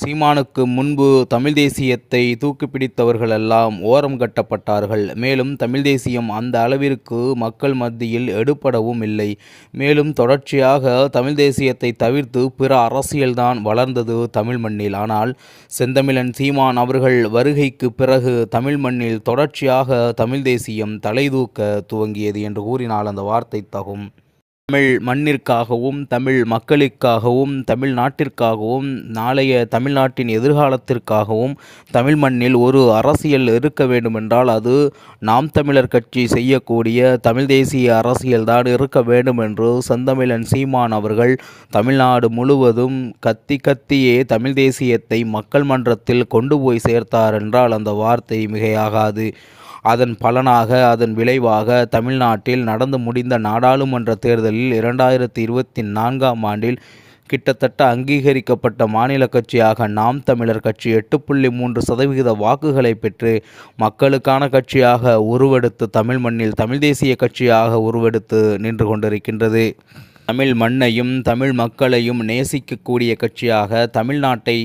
சீமானுக்கு முன்பு தமிழ் தேசியத்தை தூக்கிப்பிடித்தவர்களெல்லாம் ஓரம் கட்டப்பட்டார்கள். மேலும் தமிழ் தேசியம் அந்த அளவிற்கு மக்கள் மத்தியில் எடுபடவும் இல்லை. மேலும் தொடர்ச்சியாக தமிழ் தேசியத்தை தவிர்த்து பிற அரசியல்தான் வளர்ந்தது தமிழ் மண்ணில். ஆனால் செந்தமிழன் சீமான் அவர்கள் வருகைக்கு பிறகு தமிழ் மண்ணில் தொடர்ச்சியாக தமிழ் தேசியம் தலைதூக்க துவங்கியது என்று கூறினால் அந்த வார்த்தை தகும். தமிழ் மண்ணிற்காகவும் தமிழ் மக்களுக்காகவும் தமிழ் நாட்டிற்காகவும் நாளைய தமிழ்நாட்டின் எதிர்காலத்திற்காகவும் தமிழ் மண்ணில் ஒரு அரசியல் இருக்க வேண்டுமென்றால் அது நாம் தமிழர் கட்சி செய்யக்கூடிய தமிழ் தேசிய அரசியல்தான் இருக்க வேண்டும் என்று செந்தமிழன் சீமான் அவர்கள் தமிழ்நாடு முழுவதும் கத்தியே தமிழ் தேசியத்தை மக்கள் மன்றத்தில் கொண்டு போய் சேர்த்தார் என்றால் அந்த வார்த்தை மிகையாகாது. அதன் பலனாக அதன் விளைவாக தமிழ்நாட்டில் நடந்து முடிந்த நாடாளுமன்ற தேர்தலில் 2024ஆம் ஆண்டில் கிட்டத்தட்ட அங்கீகரிக்கப்பட்ட மாநில கட்சியாக நாம் தமிழர் கட்சி 8.3% வாக்குகளை பெற்று மக்களுக்கான கட்சியாக உருவெடுத்து தமிழ் மண்ணில் தமிழ் தேசிய கட்சியாக உருவெடுத்து நின்று கொண்டிருக்கின்றது. தமிழ் மண்ணையும் தமிழ் மக்களையும் நேசிக்கக்கூடிய கட்சியாக தமிழ்நாட்டை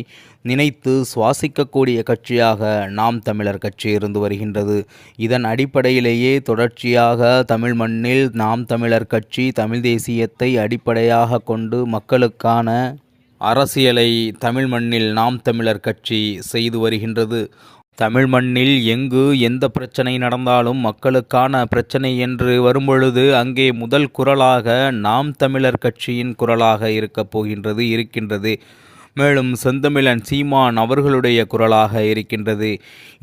நினைத்து சுவாசிக்கக்கூடிய கட்சியாக நாம் தமிழர் கட்சி இருந்து வருகின்றது. இதன் அடிப்படையிலேயே தொடர்ச்சியாக தமிழ் மண்ணில் நாம் தமிழர் கட்சி தமிழ் தேசியத்தை அடிப்படையாக கொண்டு மக்களுக்கான அரசியலை தமிழ் மண்ணில் நாம் தமிழர் கட்சி செய்து வருகின்றது. தமிழ் மண்ணில் எங்கு எந்த பிரச்சனை நடந்தாலும் மக்களுக்கான பிரச்சனை என்று வரும்பொழுது அங்கே முதல் குரலாக நாம் தமிழர் கட்சியின் குரலாக இருக்கின்றது. மேலும் செந்தமிழன் சீமான் அவர்களுடைய குரலாக இருக்கின்றது.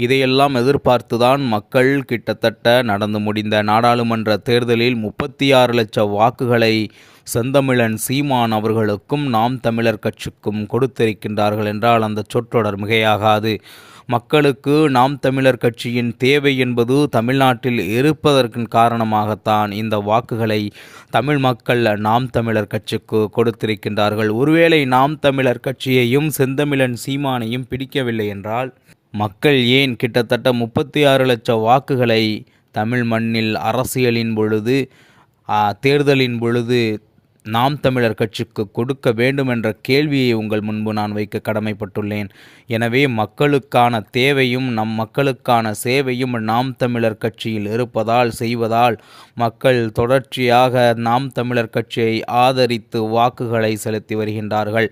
இதையெல்லாம் எதிர்பார்த்துதான் மக்கள் கிட்டத்தட்ட நடந்து முடிந்த நாடாளுமன்ற தேர்தலில் 36 லட்சம் வாக்குகளை செந்தமிழன் சீமான் அவர்களுக்கும் நாம் தமிழர் கட்சிக்கும் கொடுத்திருக்கின்றார்கள் என்றால் அந்த சொற்றொடர் மிகையாகாது. மக்களுக்கு நாம் தமிழர் கட்சியின் தேவை என்பது தமிழ்நாட்டில் இருப்பதற்கு காரணமாகத்தான் இந்த வாக்குகளை தமிழ் மக்கள் நாம் தமிழர் கட்சிக்கு கொடுத்திருக்கின்றார்கள். ஒருவேளை நாம் தமிழர் கட்சியையும் செந்தமிழன் சீமானையும் பிடிக்கவில்லை என்றால் மக்கள் ஏன் கிட்டத்தட்ட 36 லட்சம் வாக்குகளை தமிழ் மண்ணில் அரசியலின் பொழுது தேர்தலின் பொழுது நாம் தமிழர் கட்சிக்கு கொடுக்க வேண்டும் என்ற கேள்வியை உங்கள் முன்பு நான் வைக்க கடமைப்பட்டுள்ளேன். எனவே மக்களுக்கான தேவையும் நம் மக்களுக்கான சேவையும் நாம் தமிழர் கட்சியில் இருப்பதால் செய்வதால் மக்கள் தொடர்ச்சியாக நாம் தமிழர் கட்சியை ஆதரித்து வாக்குகளை செலுத்தி வருகின்றார்கள்.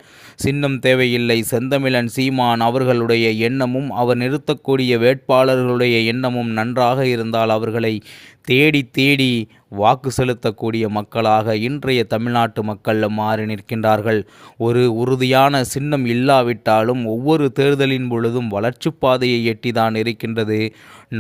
சின்னம் தேவையில்லை. செந்தமிழன் சீமான் அவர்களுடைய எண்ணமும் அவர் நிறுத்தக்கூடிய வேட்பாளர்களுடைய எண்ணமும் நன்றாக இருந்தால் அவர்களை தேடி வாக்கு செலுத்தக்கூடிய மக்களாக இன்றைய தமிழ்நாட்டு மக்கள் மாறி நிற்கின்றார்கள். ஒரு உறுதியான சின்னம் இல்லாவிட்டாலும் ஒவ்வொரு தேர்தலின் பொழுதும் வளர்ச்சி பாதையை எட்டிதான் இருக்கின்றது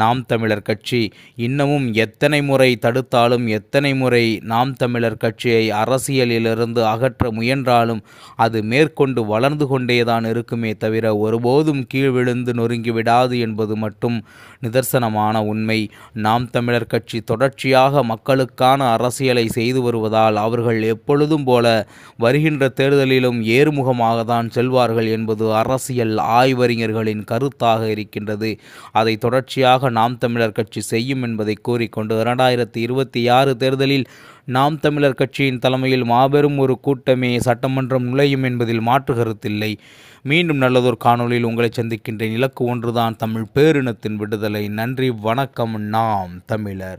நாம் தமிழர் கட்சி. இன்னமும் எத்தனை முறை தடுத்தாலும் எத்தனை முறை நாம் தமிழர் கட்சியை அரசியலிலிருந்து அகற்ற முயன்றாலும் அது மேற்கொண்டு வளர்ந்து கொண்டேதான் இருக்குமே தவிர ஒருபோதும் கீழ் விழுந்து நொறுங்கி விடாது என்பது மட்டும் நிதர்சனமான உண்மை. நாம் தமிழர் கட்சி தொடர்ச்சியாக மக்களுக்கான அரசியலை செய்து வருவதால் அவர்கள் எப்பொழுதும் போல வருகின்ற தேர்தலிலும் ஏறுமுகமாக தான் செல்வார்கள் என்பது அரசியல் ஆய்வறிஞர்களின் கருத்தாக இருக்கின்றது. அதை தொடர்ச்சியாக நாம் தமிழர் கட்சி செய்யும் என்பதை கூறிக்கொண்டு 2026 தேர்தலில் நாம் தமிழர் கட்சியின் தலைமையில் மாபெரும் ஒரு கூட்டமே சட்டமன்றம் நுழையும் என்பதில் மாற்று கருத்தில்லை. மீண்டும் நல்லதொரு காணொளியில் உங்களை சந்திக்கின்றேன். இலக்கு ஒன்றுதான், தமிழ் பேரினத்தின் விடுதலை. நன்றி, வணக்கம். நாம் தமிழர்.